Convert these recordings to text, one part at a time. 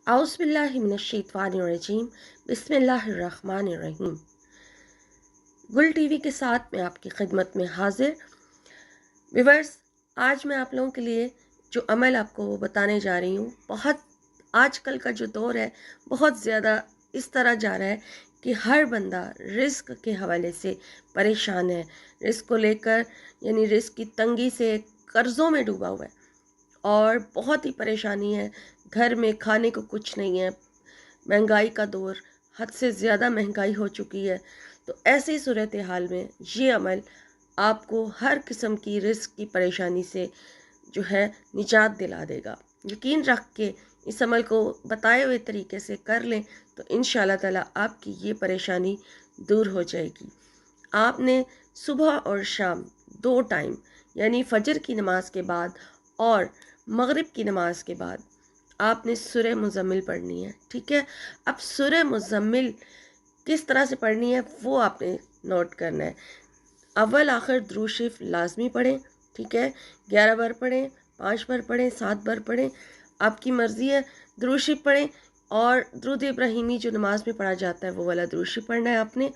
औज़ुबिल्लाहिमिनश्शैतानिर्रजीम बिस्मिल्लाहिर्रहमानिर्रहीम। गुल टीवी के साथ मैं आपकी खिदमत में हाजिर। व्यूअर्स, आज मैं आप लोगों के लिए जो अमल आपको बताने जा रही हूँ, बहुत आजकल का जो दौर है बहुत ज़्यादा इस तरह जा रहा है कि हर बंदा रिस्क के हवाले से परेशान है। रिस्क को लेकर यानी रिस्क की तंगी से कर्ज़ों में डूबा हुआ है और बहुत ही परेशानी है। घर में खाने को कुछ नहीं है, महंगाई का दौर, हद से ज़्यादा महंगाई हो चुकी है। तो ऐसी सूरत हाल में ये अमल आपको हर किस्म की रिस्क की परेशानी से जो है निजात दिला देगा। यकीन रख के इस अमल को बताए हुए तरीके से कर लें तो इंशाअल्लाह ताला आपकी ये परेशानी दूर हो जाएगी। आपने सुबह और शाम दो टाइम यानी फ़जर की नमाज के बाद और मगरिब की नमाज के बाद आपने सूरह मुज़म्मिल पढ़नी है। ठीक है, अब सूरह मुज़म्मिल किस तरह से पढ़नी है वो आपने नोट करना है। अव्वल आखिर दुरूद शरीफ लाजमी पढ़ें। ठीक है, 11 बार पढ़ें, 5 बार पढ़ें, 7 बार पढ़ें, आपकी मर्ज़ी है। दुरूद शरीफ पढ़ें और दुरूद इब्राहिमी जो नमाज में पढ़ा जाता है वो वाला दुरूद शरीफ पढ़ना है आपने।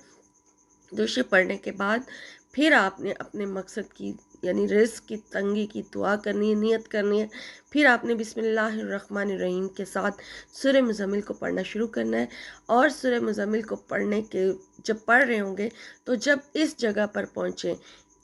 दुरूद शरीफ पढ़ने के बाद फिर आपने अपने मकसद की यानी रिज़्क़ की तंगी की दुआ करनी है, नियत करनी है। फिर आपने बिस्मिल्लाहिर्रहमानिर्रहीम के साथ सूरह मुज़म्मिल को पढ़ना शुरू करना है। और सूरह मुज़म्मिल को पढ़ने के जब पढ़ रहे होंगे तो जब इस जगह पर पहुँचें,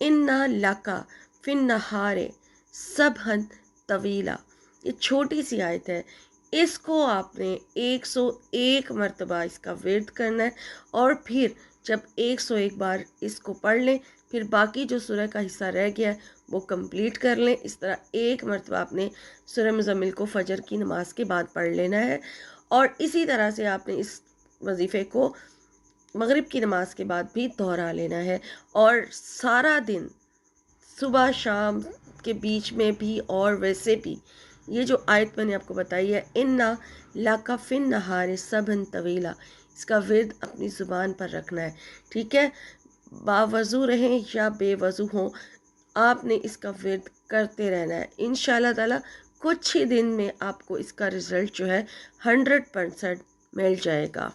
इन्ना लका फिन नहारे सबहन तवीला, ये छोटी सी आयत है, इसको आपने 101 मरतबा इसका विर्द करना है। और फिर जब 101 बार इसको पढ़ लें फिर बाकी जो सूरह का हिस्सा रह गया है वो कंप्लीट कर लें। इस तरह एक मरतबा आपने सूरह मुज़म्मिल को फ़जर की नमाज के बाद पढ़ लेना है। और इसी तरह से आपने इस वजीफ़े को मगरिब की नमाज के बाद भी दोहरा लेना है। और सारा दिन सुबह शाम के बीच में भी और वैसे भी ये जो आयत मैंने आपको बताई है, इन्ना लाका फिन नहारे सबन तवीला, इसका विर्द अपनी ज़ुबान पर रखना है। ठीक है, बावज़ू रहें या बेवज़ू हों, आपने इसका विर्द करते रहना है। इंशाअल्लाह ताला कुछ ही दिन में आपको इसका रिज़ल्ट जो है 100% मिल जाएगा।